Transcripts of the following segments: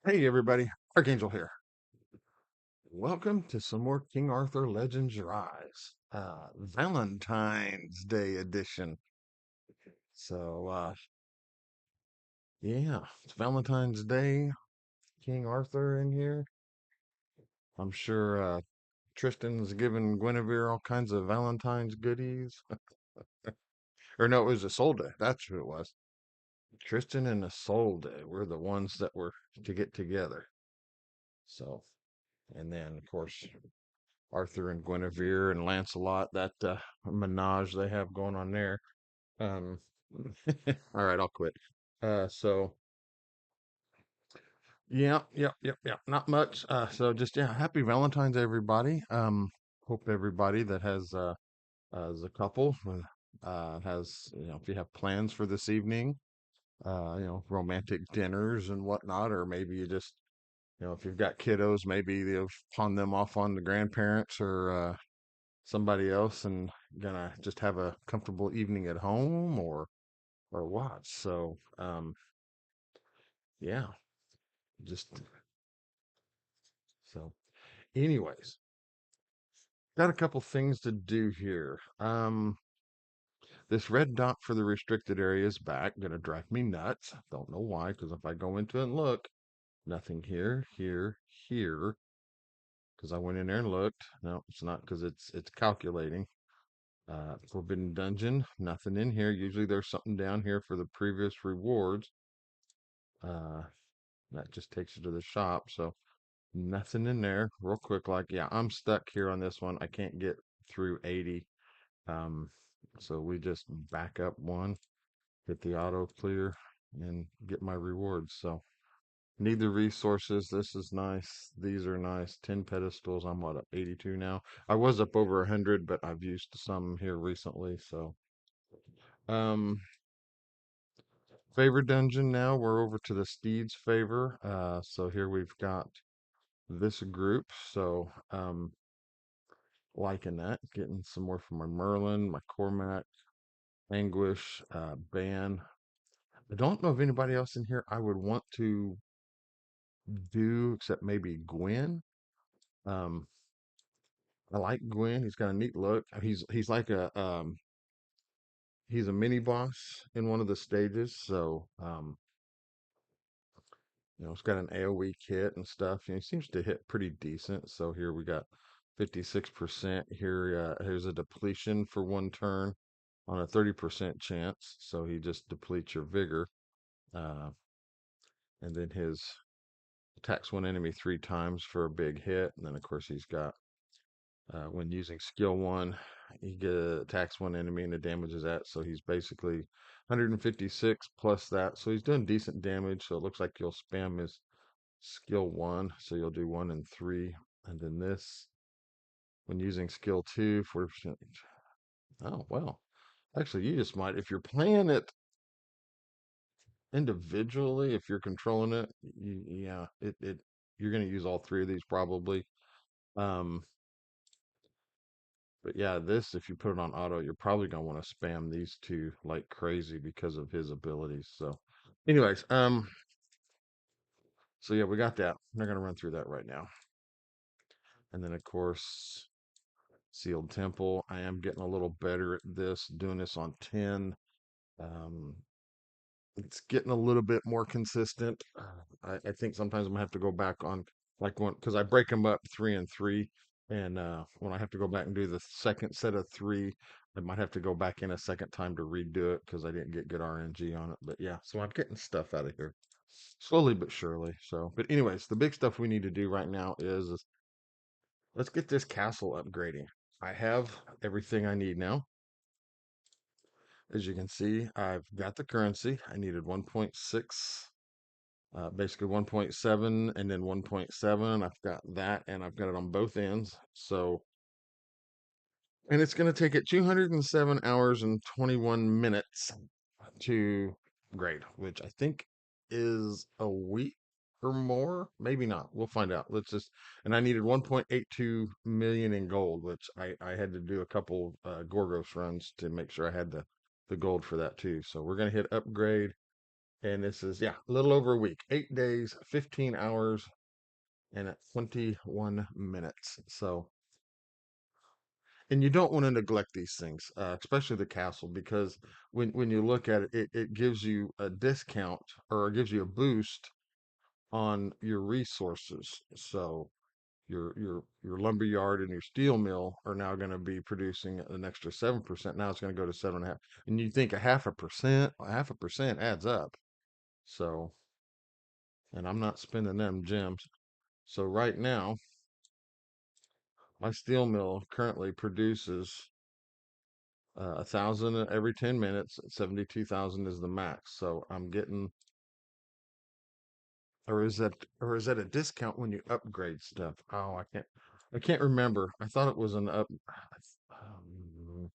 Hey everybody, Archangel here. Welcome to some more King Arthur Legends Rise, Valentine's Day edition. So, yeah, it's Valentine's Day. King Arthur in here. I'm sure Tristan's giving Guinevere all kinds of Valentine's goodies. Or no, it was Isolde. That's who it was. Tristan and Isolde were the ones that were to get together. So, and then of course Arthur and Guinevere and Lancelot, that menage they have going on there. Um, all right, I'll quit. So yeah, not much. So just yeah, happy Valentine's, everybody. Hope everybody that has as a couple has if you have plans for this evening, romantic dinners and whatnot, or maybe you just if you've got kiddos, maybe you'll pawn them off on the grandparents or somebody else and gonna just have a comfortable evening at home or what. So yeah, just so anyways, got a couple things to do here. This red dot for the restricted area is back, gonna drive me nuts. Don't know why, because if I go into it and look, nothing here, here, because I went in there and looked. No, it's not because it's calculating. Forbidden Dungeon, nothing in here. Usually there's something down here for the previous rewards. Uh, that just takes you to the shop. So nothing in there. Real quick, like, yeah, I'm stuck here on this one. I can't get through 80. Um, so we just back up one, hit the auto clear, and get my rewards. So need the resources. This is nice. These are nice. 10 pedestals. I'm what, up 82 now? I was up over 100, but I've used some here recently. So, um, favor dungeon now. We're over to the Steed's favor. So here we've got this group. So, liking that. Getting some more from my Merlin, my Cormac, Anguish, Ban. I don't know of anybody else in here I would want to do except maybe Gwen. Um, I like Gwen. He's got a neat look. He's like he's a mini boss in one of the stages. So it's got an AoE kit and stuff. He seems to hit pretty decent. So here we got 56%. Here's a depletion for one turn on a 30% chance. So he just depletes your vigor. Uh, and then his attacks one enemy 3 times for a big hit. And then, of course, he's got, when using skill one, attacks one enemy and it damages that. So he's basically 156 plus that. So he's doing decent damage. So it looks like you'll spam his skill one. So you'll do 1 and 3. And then this, when using skill two, 40%. Oh, well. Actually, you just might, if you're playing it individually, if you're controlling it, yeah, you're going to use all three of these probably. Um, but yeah, this, if you put it on auto, you're probably going to want to spam these two like crazy because of his abilities. So, anyways, so yeah, we got that. I'm not going to run through that right now. And then, of course, Sealed Temple. I am getting a little better at this, doing this on 10. Um, it's getting a little bit more consistent. I think sometimes I'm gonna have to go back on like one because I break them up 3 and 3, and when I have to go back and do the second set of three, I might have to go back in a second time to redo it because I didn't get good RNG on it. But yeah, so I'm getting stuff out of here slowly but surely. So, but anyways, the big stuff we need to do right now is let's get this castle upgrading. I have everything I need now. As you can see, I've got the currency. I needed 1.6, basically 1.7 and then 1.7. I've got that and I've got it on both ends. So, and it's going to take it 207 hours and 21 minutes to grade, which I think is a week or more. Maybe not. We'll find out. And I needed 1.82 million in gold, which I had to do a couple Gorgos runs to make sure I had the gold for that too. So we're going to hit upgrade. And this is, yeah, a little over a week, 8 days, 15 hours, and at 21 minutes. So, and you don't want to neglect these things, especially the castle, because when you look at it, it gives you a discount or it gives you a boost on your resources. So your lumber yard and your steel mill are now going to be producing an extra 7%. Now it's going to go to 7.5. And you think a half a percent adds up. So, and I'm not spending them gems. So right now, my steel mill currently produces 1,000 every 10 minutes. 72,000 is the max. So I'm getting, or is that a discount when you upgrade stuff? Oh, I can't remember. I thought it was an up. Um,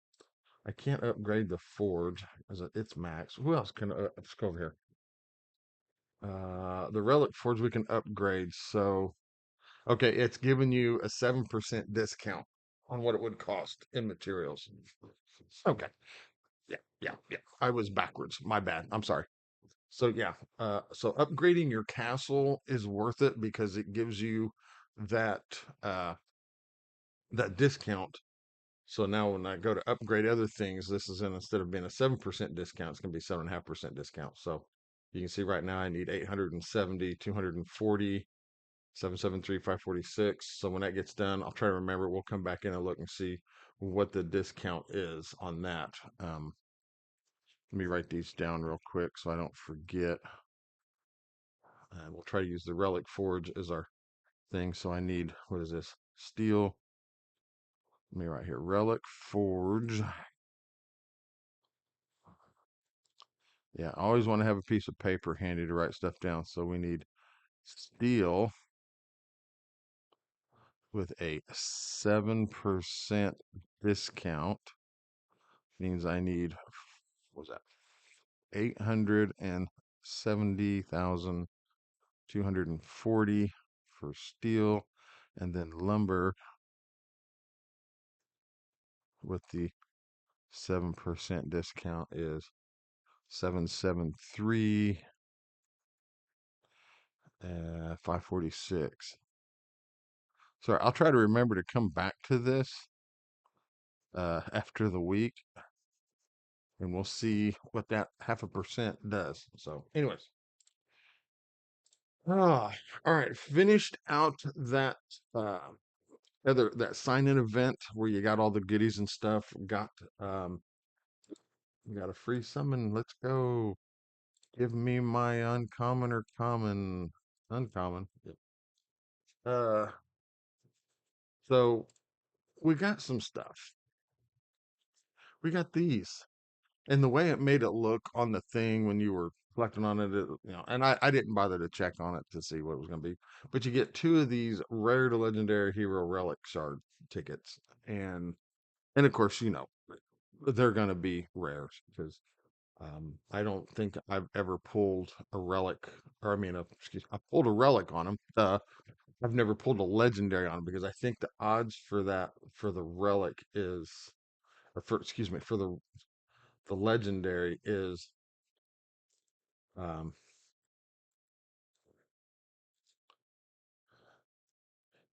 I can't upgrade the forge as it's max. Who else can? Let's go over here. The relic forge we can upgrade. So okay, it's giving you a 7% discount on what it would cost in materials. Okay. Yeah, yeah, yeah. I was backwards. My bad. I'm sorry. So yeah, so upgrading your castle is worth it because it gives you that uh that discount. So now when I go to upgrade other things, this is instead of being a 7% discount, it's gonna be 7.5% discount. So you can see right now I need 870, 240, 773, 546. So when that gets done, I'll try to remember. We'll come back in and look and see what the discount is on that. Let me write these down real quick so I don't forget. And we'll try to use the Relic Forge as our thing. So I need, what is this? Steel. Let me write here. Relic Forge. Yeah, I always want to have a piece of paper handy to write stuff down. So we need steel with a 7% discount. Means I need, what was that? 870,240 for steel. And then lumber with the 7% discount is 773 546. So I'll try to remember to come back to this after the week and we'll see what that half a percent does. So, anyways, all right, finished out that that sign-in event where you got all the goodies and stuff. Um, got a free summon. Let's go. Give me my uncommon or common. Uncommon. Yep. Uh, so we got some stuff. We got these. And the way it made it look on the thing when you were collecting on it, and I didn't bother to check on it to see what it was going to be. But you get two of these rare to legendary hero relic shard tickets. And of course, they're going to be rares because I don't think I've ever pulled a relic, or I mean, I pulled a relic on them. I've never pulled a legendary on them because I think the odds for that for the relic is, or for excuse me, for the legendary is, um,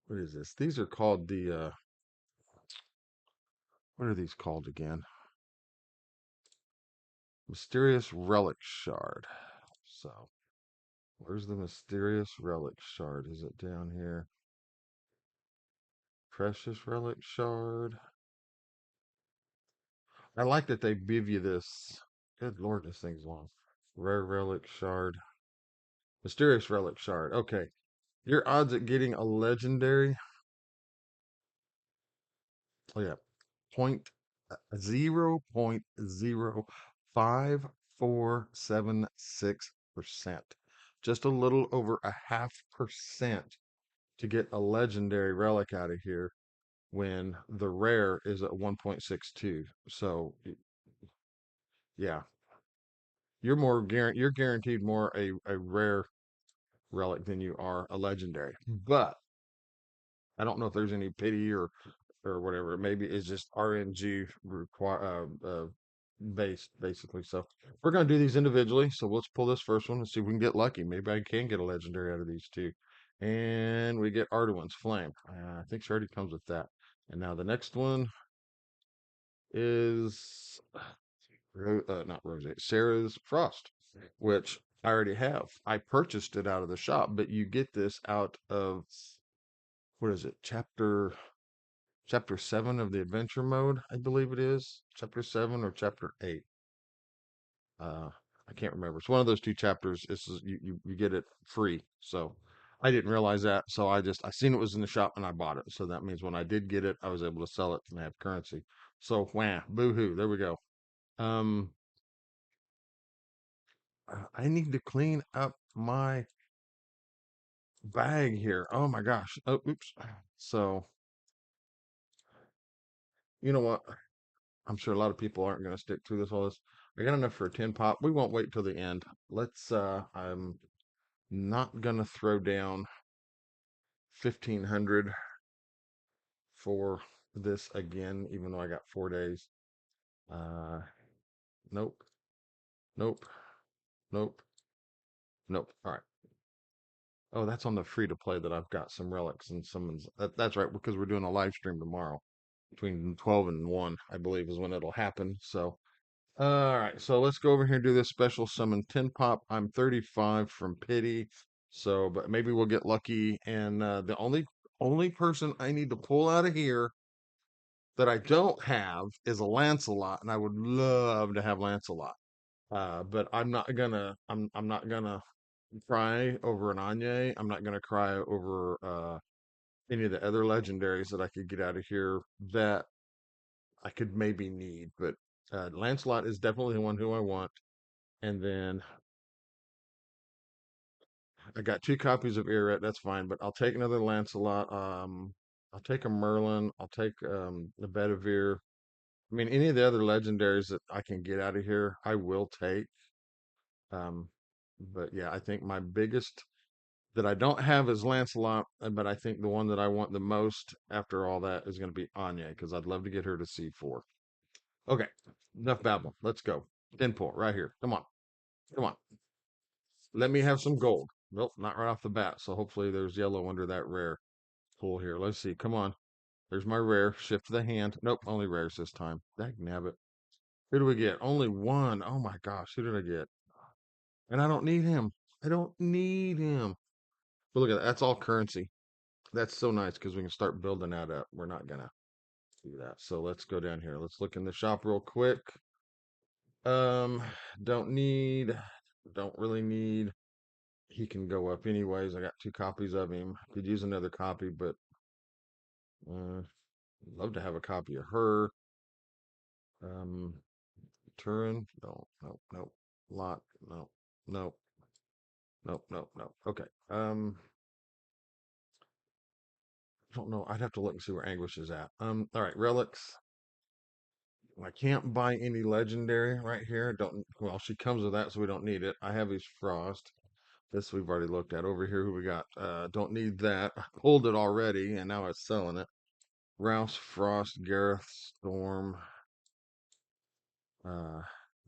what is this? These are called what are these called again? Mysterious relic shard. So where's the mysterious relic shard? Is it down here? Precious relic shard. I like that they give you this. Good Lord, this thing's long. Rare relic shard. Mysterious relic shard. Okay. Your odds at getting a legendary. Oh yeah. Point 0.05476%. Just a little over a half percent to get a legendary relic out of here when the rare is at 1.62. So yeah, you're guaranteed more a rare relic than you are a legendary. But I don't know if there's any pity or whatever. Maybe it's just RNG require based basically. So we're gonna do these individually. So let's pull this first one and see if we can get lucky. Maybe I can get a legendary out of these two. And we get Arduin's Flame. I think she already comes with that. And now the next one is not Rose, Sarah's Frost, which I already have. I purchased it out of the shop, but you get this out of what is it? Chapter 7 of the adventure mode, I believe it is. Chapter 7 or chapter 8. Uh, I can't remember. It's one of those two chapters. You get it free. So I didn't realize that. So I seen it was in the shop and I bought it. So that means when I did get it, I was able to sell it and have currency. So wham, boo-hoo. There we go. Um, I need to clean up my bag here. Oh my gosh. Oh, oops. So you know what? I'm sure a lot of people aren't going to stick through this all this. I got enough for a 10 pop. We won't wait till the end. I'm not going to throw down 1500 for this again, even though I got 4 days. Uh, nope, nope, nope, nope. All right. Oh, that's on the free to play that I've got some relics and summons. That's right, because we're doing a live stream tomorrow between 12 and 1, I believe, is when it'll happen. So, all right. So let's go over here and do this special summon 10 pop. I'm 35 from pity. So, but maybe we'll get lucky. And the only person I need to pull out of here that I don't have is a Lancelot, and I would love to have Lancelot. But I'm not gonna cry over an Anye. I'm not gonna cry over any of the other legendaries that I could get out of here that I could maybe need. But Lancelot is definitely the one who I want. And then I got two copies of Irret. That's fine, but I'll take another Lancelot. I'll take a Merlin. I'll take the Bedivere. I mean, any of the other legendaries that I can get out of here, I will take. Um, but yeah, I think my biggest that I don't have is Lancelot, but I think the one that I want the most after all that is going to be Anya because I'd love to get her to C4. Okay, enough babble. Let's go. 10 pull right here. Come on, come on. Let me have some gold. Nope, not right off the bat. So hopefully there's yellow under that rare pull here. Let's see. Come on. There's my rare. Shift the hand. Nope, only rares this time. Dag nabbit. Who do we get? Only one. Oh my gosh, who did I get? And I don't need him. I don't need him. But look at that. That's all currency. That's so nice because we can start building that up. We're not gonna do that. So let's go down here. Let's look in the shop real quick. Um, don't need, don't really need. He can go up anyways. I got two copies of him. Could use another copy, but love to have a copy of her. Um, Turin, no, no, no. Lot, no, no, no, no, no. Okay. I don't know. I'd have to look and see where Anguish is at. All right, relics. I can't buy any legendary right here. Don't well, she comes with that, so we don't need it. I have his frost. This we've already looked at. Over here, who we got? Don't need that. I pulled it already, and now it's selling it. Rouse, Frost, Gareth, Storm. Uh,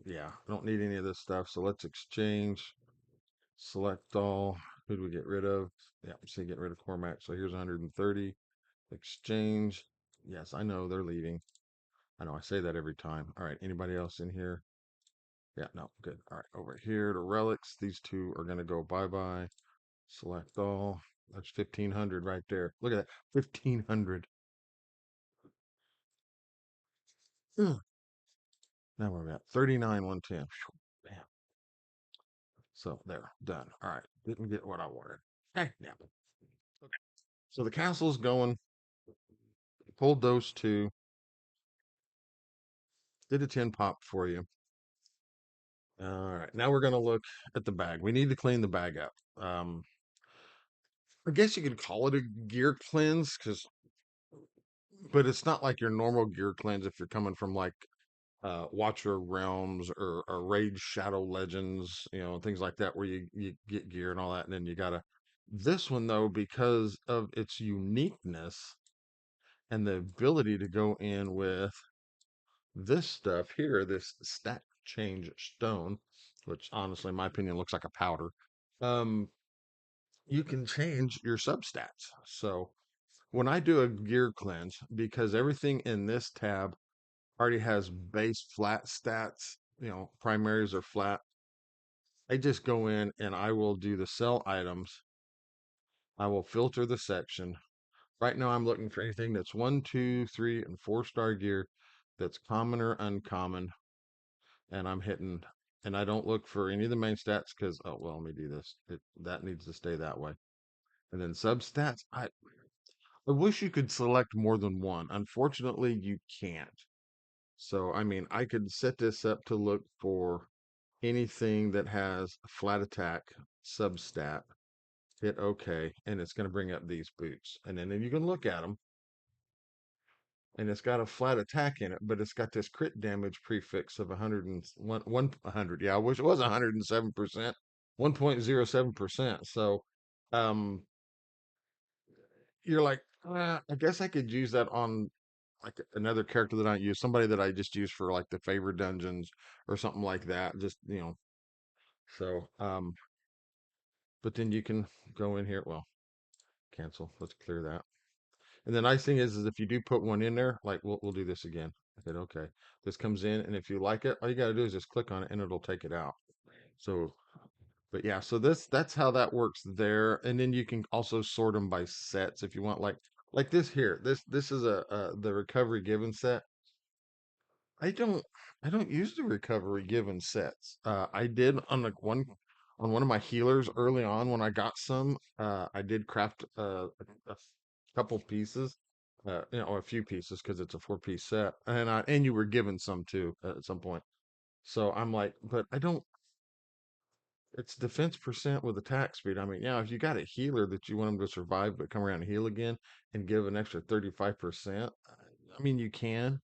yeah, don't need any of this stuff. So let's exchange. Select all. Who do we get rid of? Yeah, see, get rid of Cormac. So here's 130. Exchange. Yes, I know they're leaving. I know I say that every time. All right, anybody else in here? Yeah, no, good. All right, over here to relics. These two are gonna go bye-bye. Select all. That's 1500 right there. Look at that. 1500. Ugh. Now we're at 39 110. Bam. So there, done. All right. Didn't get what I wanted. Hey, yeah. Okay. So the castle's going. Pulled those two. Did a 10 pop for you. All right. Now we're gonna look at the bag. We need to clean the bag up. I guess you could call it a gear cleanse, because but it's not like your normal gear cleanse if you're coming from like Watcher Realms or Rage Shadow Legends, things like that, where you get gear and all that, and then you gotta. This one though, because of its uniqueness and the ability to go in with This stuff here, this stat change stone, which honestly, in my opinion, looks like a powder, um, you can change your substats. So when I do a gear cleanse, because everything in this tab already has base flat stats, primaries are flat, I just go in and I will do the sell items. I will filter the section. Right now, I'm looking for anything that's one, two, three, and four-star gear that's common or uncommon. And I'm hitting, and I don't look for any of the main stats because, oh, well, let me do this. That needs to stay that way. And then substats, I wish you could select more than one. Unfortunately, you can't. So, I mean, I could set this up to look for anything that has a flat attack substat, hit OK, and it's going to bring up these boots. And then you can look at them, and it's got a flat attack in it, but it's got this crit damage prefix of 100. Yeah, I wish it was 107%, 1.07%. So, um, you're like, I guess I could use that on like another character that I don't use, somebody that I just use for like the favorite dungeons or something like that. Just, so, but then you can go in here. Well, cancel. Let's clear that. And the nice thing is if you do put one in there, like we'll do this again. I said, okay, this comes in, and if you like it, all you got to do is just click on it, and it'll take it out. So, but yeah, so that's how that works there. And then you can also sort them by sets if you want, like this here. This is the recovery given set. I don't I don't use the recovery given sets. I did on like one of my healers early on when I got some. I did craft a couple pieces, or a few pieces because it's a four-piece set, and you were given some too at some point. So I'm like, but I don't. It's defense percent with attack speed. I mean, yeah, if you got a healer that you want them to survive but come around and heal again and give an extra 35%, I mean, you can.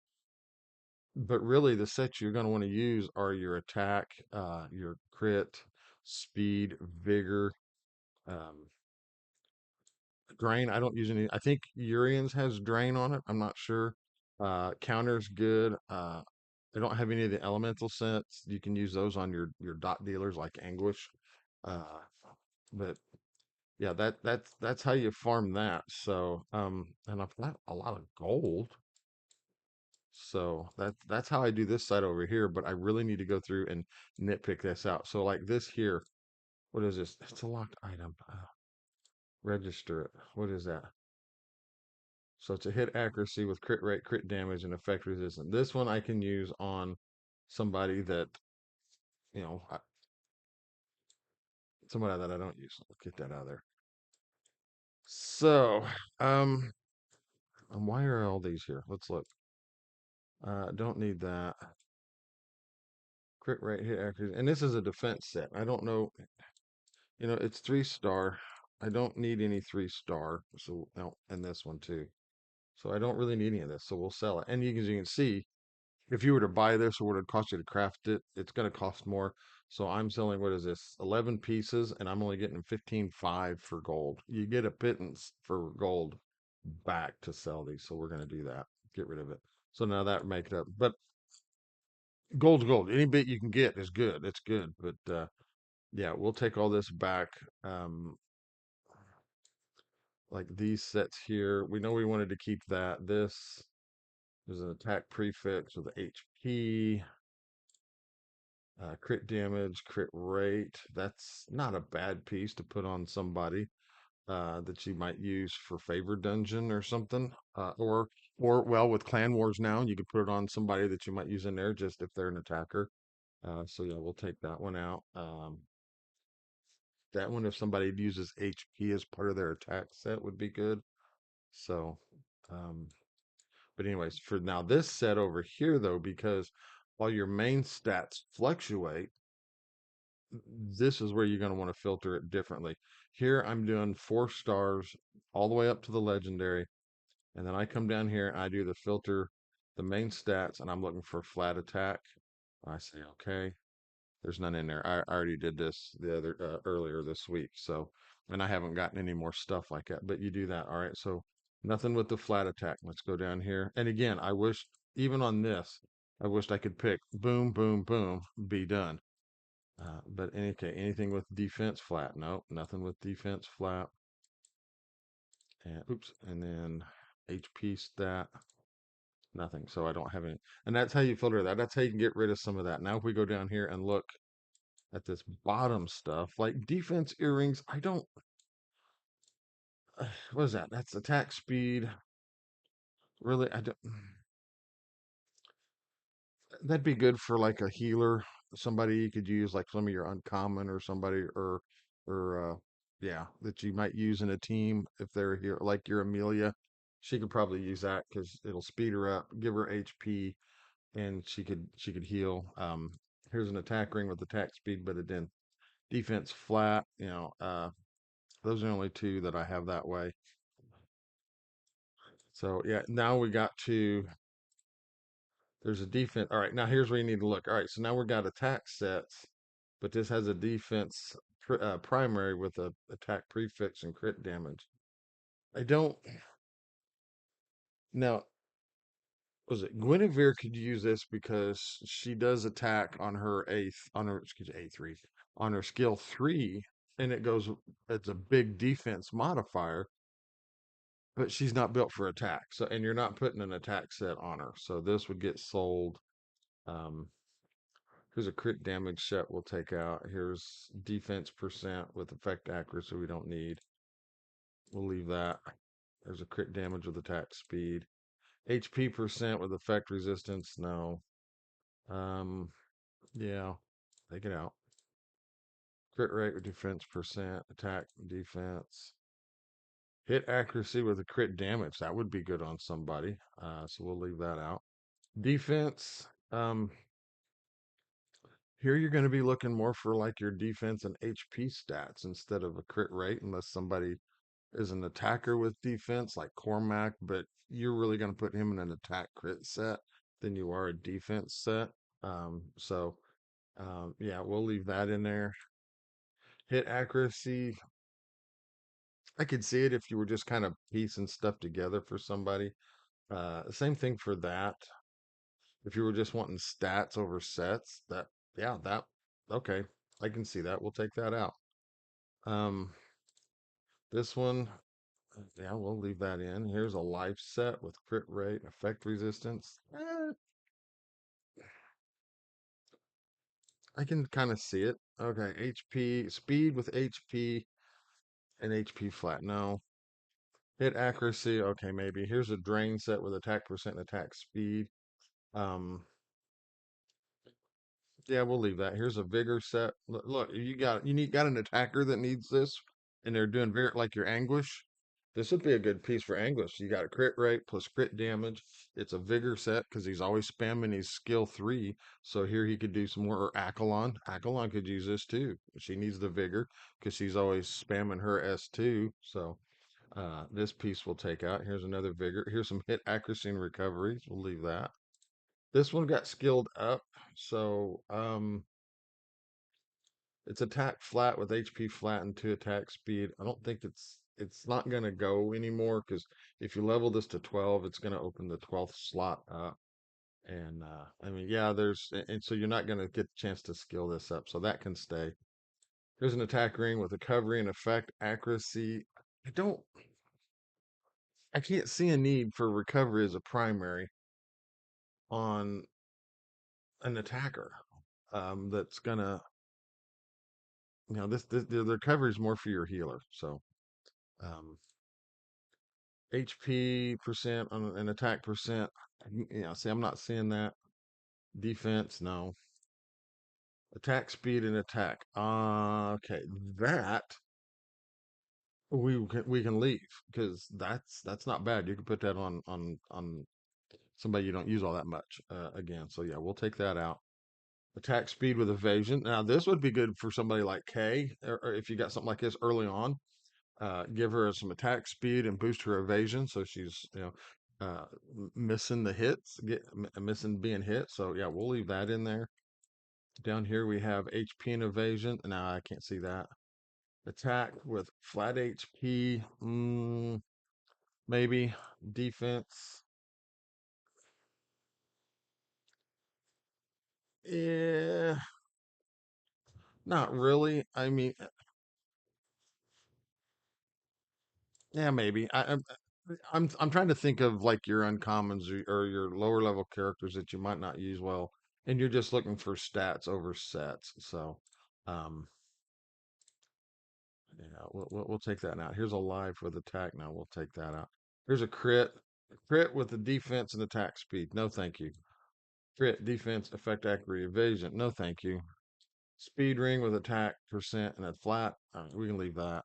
But really, the sets you're going to want to use are your attack, your crit, speed, vigor, um, drain. I don't use any. I think Urian's has drain on it. I'm not sure. Counter's good. I don't have any of the elemental sets. You can use those on your dot dealers like Anguish. Uh, but yeah, that's how you farm that. So, and I've got a lot of gold. So that's how I do this side over here, but I really need to go through and nitpick this out. So like this here, what is this? It's a locked item. Register it. What is that? So it's a hit accuracy with crit rate, crit damage, and effect resistance. This one I can use on somebody that, you know, I- somebody that I don't use. Let's get that out of there. So, um, why are all these here? Let's look. Don't need that. Crit rate, hit accuracy, and this is a defense set. I don't know. It's 3 star. I don't need any 3 star. So, no, and this one too. So I don't really need any of this. So we'll sell it. And as you can see, if you were to buy this or what it cost you to craft it, it's going to cost more. So I'm selling, what is this, 11 pieces, and I'm only getting 15.5 for gold. You get a pittance for gold back to sell these. So we're going to do that. Get rid of it. So now that make it up. But gold's gold. Any bit you can get is good. It's good. But yeah, we'll take all this back. Um, like these sets here. We know we wanted to keep that. This is an attack prefix with HP, crit damage, crit rate. That's not a bad piece to put on somebody that you might use for favor dungeon or something. Or well, with clan wars now, you could put it on somebody that you might use in there just if they're an attacker. So yeah, we'll take that one out. That one, if somebody uses HP as part of their attack set, would be good. So, um, but anyways, for now, this set over here, though, because while your main stats fluctuate, this is where you're going to want to filter it differently. Here, I'm doing 4 stars all the way up to the legendary. And then I come down here and I do the filter, the main stats, and I'm looking for flat attack. I say, okay, there's none in there. I already did this the other earlier this week. So, and I haven't gotten any more stuff like that. But you do that. All right. So nothing with the flat attack. Let's go down here. And again, I wish even on this, I wished I could pick boom, boom, boom, be done. But okay, anything with defense flat? Nope, nothing with defense flat. And oops, and then HP stat, nothing. So I don't have any. And that's how you filter that. That's how you can get rid of some of that. Now, if we go down here and look at this bottom stuff, like defense earrings, I don't. What is that? That's attack speed. Really, I don't. That'd be good for like a healer, somebody you could use, like some of your uncommon or somebody or yeah, that you might use in a team if they're here, like your Amelia. She could probably use that because it'll speed her up, give her HP, and she could heal. Here's an attack ring with attack speed, but it then defense flat. Those are the only two that I have that way. So yeah, now we got to there's a defense. All right, now here's where you need to look. All right, so now we've got attack sets, but this has a defense primary with a attack prefix and crit damage. I don't now. Was it Guinevere could use this because she does attack on her eighth on her excuse me, A3 on her skill 3, and it goes. It's a big defense modifier, but she's not built for attack. So and you're not putting an attack set on her. So this would get sold. Um, Here's a crit damage set we'll take out. Here's defense percent with effect accuracy we don't need. We'll leave that. There's a crit damage with attack speed. HP percent with effect resistance, no. Um, yeah, take it out. Crit rate with defense percent, attack defense. Hit accuracy with a crit damage. That would be good on somebody. So we'll leave that out. Defense. Here you're going to be looking more for like your defense and HP stats instead of a crit rate, unless somebody is an attacker with defense like Cormac, but you're really going to put him in an attack crit set than you are a defense set. Yeah, we'll leave that in there. Hit accuracy, I could see it if you were just kind of piecing stuff together for somebody. Same thing for that. If you were just wanting stats over sets, yeah, that, okay, I can see that. We'll take that out. Um, this one, yeah, we'll leave that in. Here's a life set with crit rate, effect resistance. I can kind of see it. Okay, HP, speed with HP and HP flat. No. Hit accuracy. Okay, maybe. Here's a drain set with attack percent and attack speed. Um, Yeah, we'll leave that. Here's a vigor set. Look, got an attacker that needs this, and they're doing very like your anguish. This would be a good piece for anguish. You got a crit rate plus crit damage. It's a vigor set because he's always spamming his skill 3. So here he could do some more. Or Accolon. Accolon could use this too. She needs the vigor because she's always spamming her S2. So this piece we'll take out. Here's another vigor. Here's some hit accuracy and recoveries. We'll leave that. This one got skilled up. So it's attack flat with HP flat and 2 attack speed. I don't think it's not gonna go anymore because if you level this to 12, it's gonna open the 12th slot up. And I mean, yeah, and so you're not gonna get the chance to skill this up, so that can stay. Here's an attack ring with recovery and effect accuracy. I don't, I can't see a need for recovery as a primary on an attacker. That's gonna, this the recovery is more for your healer. So, um, HP percent on an attack percent. Yeah, see, I'm not seeing that. Defense, no. Attack speed and attack. Okay, that we can leave because that's not bad. You can put that on somebody you don't use all that much again. So yeah, we'll take that out. Attack speed with evasion. Now this would be good for somebody like Kay, or if you got something like this early on. Give her some attack speed and boost her evasion, so she's missing the hits, missing being hit. So yeah, we'll leave that in there. Down here we have HP and evasion. Now I can't see that. Attack with flat HP, maybe defense. Yeah, not really. I mean, yeah, maybe. I'm trying to think of like your uncommons or your lower level characters that you might not use well, and you're just looking for stats over sets. So, um, yeah, we'll take that out. Here's a live with attack. Now we'll take that out. Here's a crit with the defense and attack speed. No, thank you. Crit, defense, effect, accuracy, evasion. No, thank you. Speed ring with attack percent and a flat. We can leave that.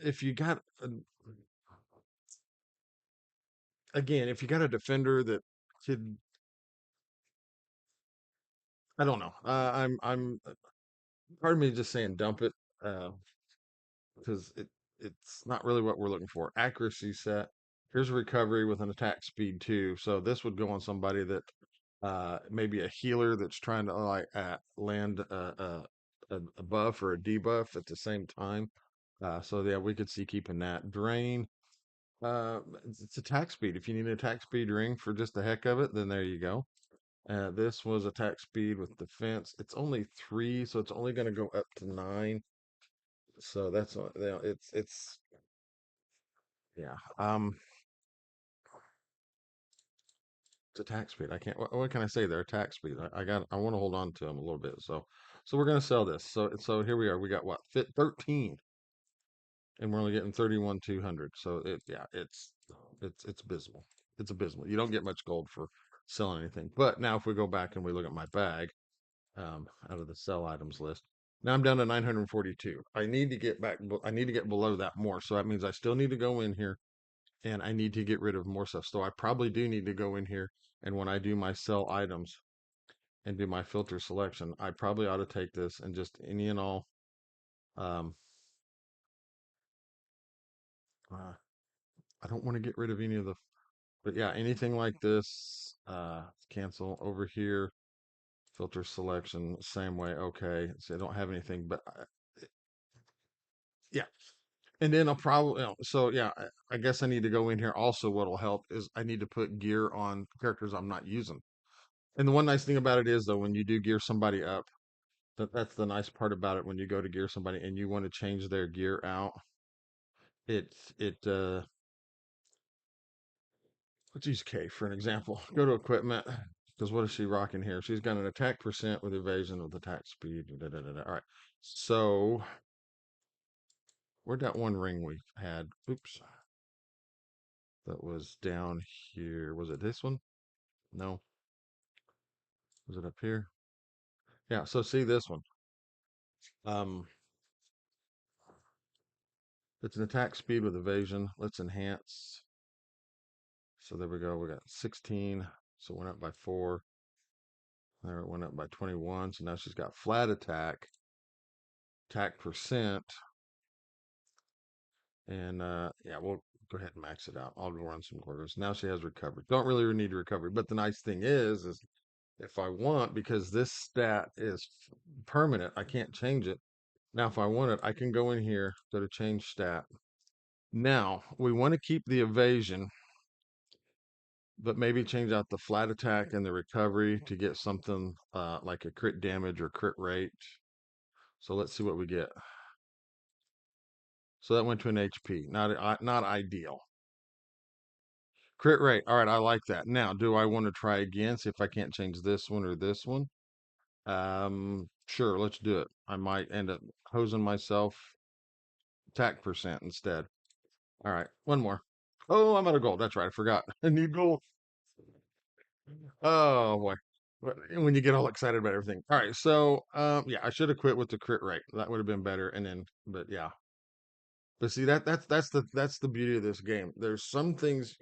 If you got again, if you got a defender that could, I don't know. Part of me is just saying dump it, uh, because it's not really what we're looking for. Accuracy set. Here's a recovery with an attack speed too. So this would go on somebody that maybe a healer that's trying to like land a buff or a debuff at the same time. So yeah, we could see keeping that. Drain. It's attack speed. If you need an attack speed ring for just the heck of it, then there you go. This was attack speed with defense. It's only 3, so it's only going to go up to 9. So that's it's yeah. It's attack speed. I can't. What can I say? Their attack speed. I want to hold on to them a little bit. So we're going to sell this. So here we are. We got what? Fit 13, and we're only getting 31,200. So it's abysmal. It's abysmal. You don't get much gold for selling anything. But now if we go back and we look at my bag, out of the sell items list. Now I'm down to 942. I need to get back. I need to get below that more. So that means I still need to go in here and I need to get rid of more stuff. So I probably do need to go in here. And when I do my sell items and do my filter selection, I probably ought to take this and just any and all. Um, uh, I don't want to get rid of any of the, but yeah, anything like this, cancel over here, filter selection, same way. Okay. So I don't have anything, but yeah. And then I'll probably, so yeah, I guess I need to go in here. Also, what'll help is I need to put gear on characters I'm not using. And the one nice thing about it is though, when you do gear somebody up, that's the nice part about it. When you go to gear somebody and you want to change their gear out, it let's use K for an example. Go to equipment because what is she rocking here? She's got an attack percent with evasion with attack speed. Da, da, da, da. All right, so where'd that one ring we had? Oops, that was down here. Was it this one? No. Was it up here? Yeah, so see this one. Um, it's an attack speed with evasion. Let's enhance. So there we go. We got 16. So it went up by 4. There it went up by 21. So now she's got flat attack percent. And yeah, we'll go ahead and max it out. I'll go run some quarters. Now she has recovery. Don't really need recovery. But the nice thing is if I want, because this stat is permanent, I can't change it. Now, if I want it, I can go in here, go to change stat. Now, we want to keep the evasion, but maybe change out the flat attack and the recovery to get something like a crit damage or crit rate. So let's see what we get. So that went to an HP. Not ideal. Crit rate. All right, I like that. Now, do I want to try again? See if I can't change this one or this one. Sure, let's do it. I might end up hosing myself attack percent instead. All right, one more. Oh, I'm out of gold. That's right. I forgot. I need gold. Oh boy. When you get all excited about everything. All right, so yeah, I should have quit with the crit rate. That would have been better. And then, but yeah. But see that's the beauty of this game. There's some things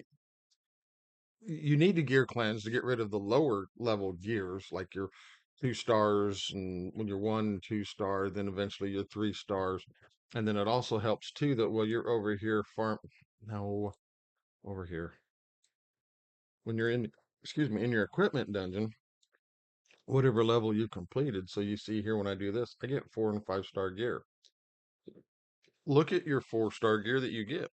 you need to gear cleanse to get rid of the lower level gears, like your 2 stars, and when you're 1, 2 star, then eventually your 3 stars. And then it also helps too that while you're over here farm, no, over here when you're in, excuse me, in your equipment dungeon, whatever level you completed. So you see here when I do this, I get 4 and 5 star gear. Look at your 4 star gear that you get.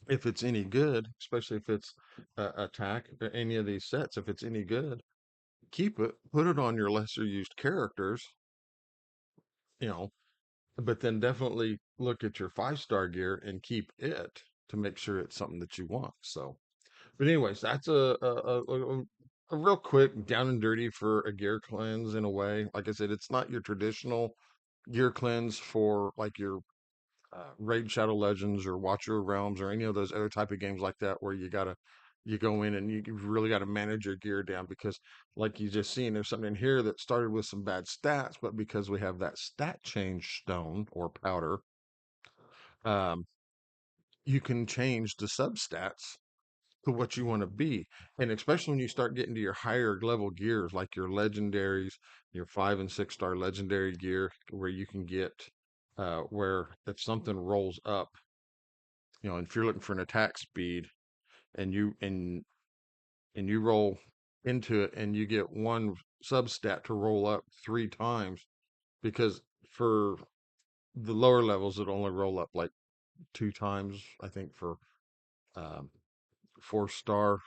if it's any good, especially if it's attack or any of these sets, if it's any good, keep it, put it on your lesser used characters, you know, but then definitely look at your 5-star gear and keep it to make sure it's something that you want. So, but anyways, that's a real quick down and dirty for a gear cleanse in a way. Like I said, it's not your traditional gear cleanse for like your Raid Shadow Legends or Watcher of Realms or any of those other type of games like that where you go in and you really got to manage your gear down because like you just seen there's something in here that started with some bad stats, but because we have that stat change stone or powder, um, you can change the substats to what you want to be. And especially when you start getting to your higher level gears, like your legendaries, your 5 and 6 star legendary gear, where you can get where if something rolls up, if you're looking for an attack speed and you roll into it and you get one substat to roll up 3 times, because for the lower levels it only roll up like 2 times, I think, for um, 4 star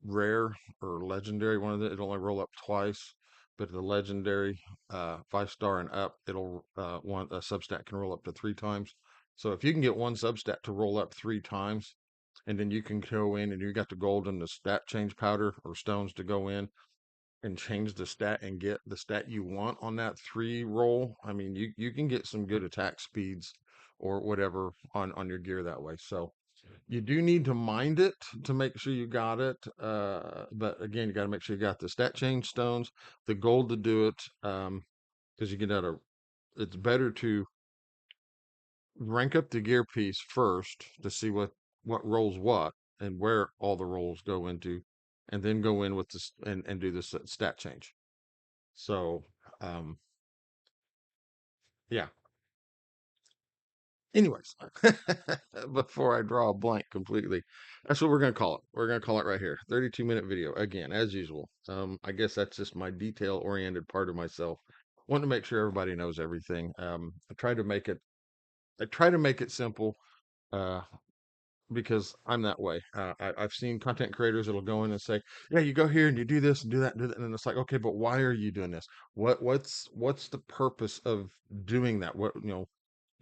rare or legendary, one of the it'll only roll up twice, but the legendary 5 star and up, it'll one a substat can roll up to 3 times. So if you can get one substat to roll up 3 times, and then you can go in and you got the gold and the stat change powder or stones to go in and change the stat and get the stat you want on that 3 roll. I mean, you can get some good attack speeds or whatever on your gear that way. So you do need to mind it to make sure you got it. But again, you got to make sure you got the stat change stones, the gold to do it. Because you get out of it's better to rank up the gear piece first to see what rolls what and where all the rolls go into, and then go in with this and do the stat change. So, um, yeah. Anyways, before I draw a blank completely, that's what we're going to call it. We're going to call it right here. 32-minute video. Again, as usual. I guess that's just my detail-oriented part of myself. Want to make sure everybody knows everything. I try to make it simple, uh, because I'm that way. I've seen content creators that'll go in and say, "Yeah, you go here and you do this and do that and do that," and it's like, okay, but why are you doing this? What's the purpose of doing that?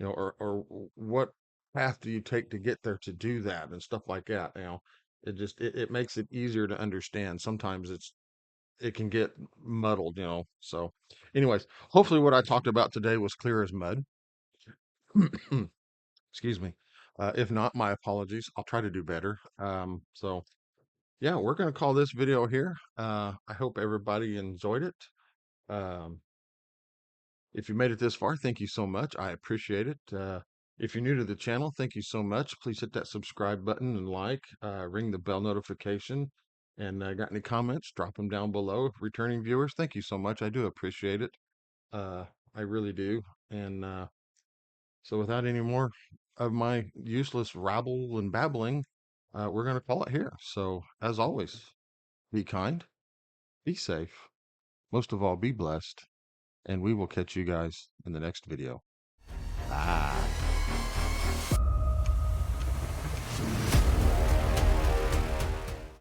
Or what path do you take to get there to do that and stuff like that. It makes it easier to understand. Sometimes it can get muddled. So anyways, hopefully what I talked about today was clear as mud. Excuse me. If not, my apologies. I'll try to do better. So yeah, we're going to call this video here. I hope everybody enjoyed it. um, If you made it this far, thank you so much. I appreciate it. If you're new to the channel, thank you so much. Please hit that subscribe button and ring the bell notification. And got any comments, drop them down below. Returning viewers, thank you so much. I do appreciate it. Uh, I really do. And so without any more of my useless rabble and babbling, we're going to call it here. So as always, be kind, be safe, most of all, be blessed, and we will catch you guys in the next video.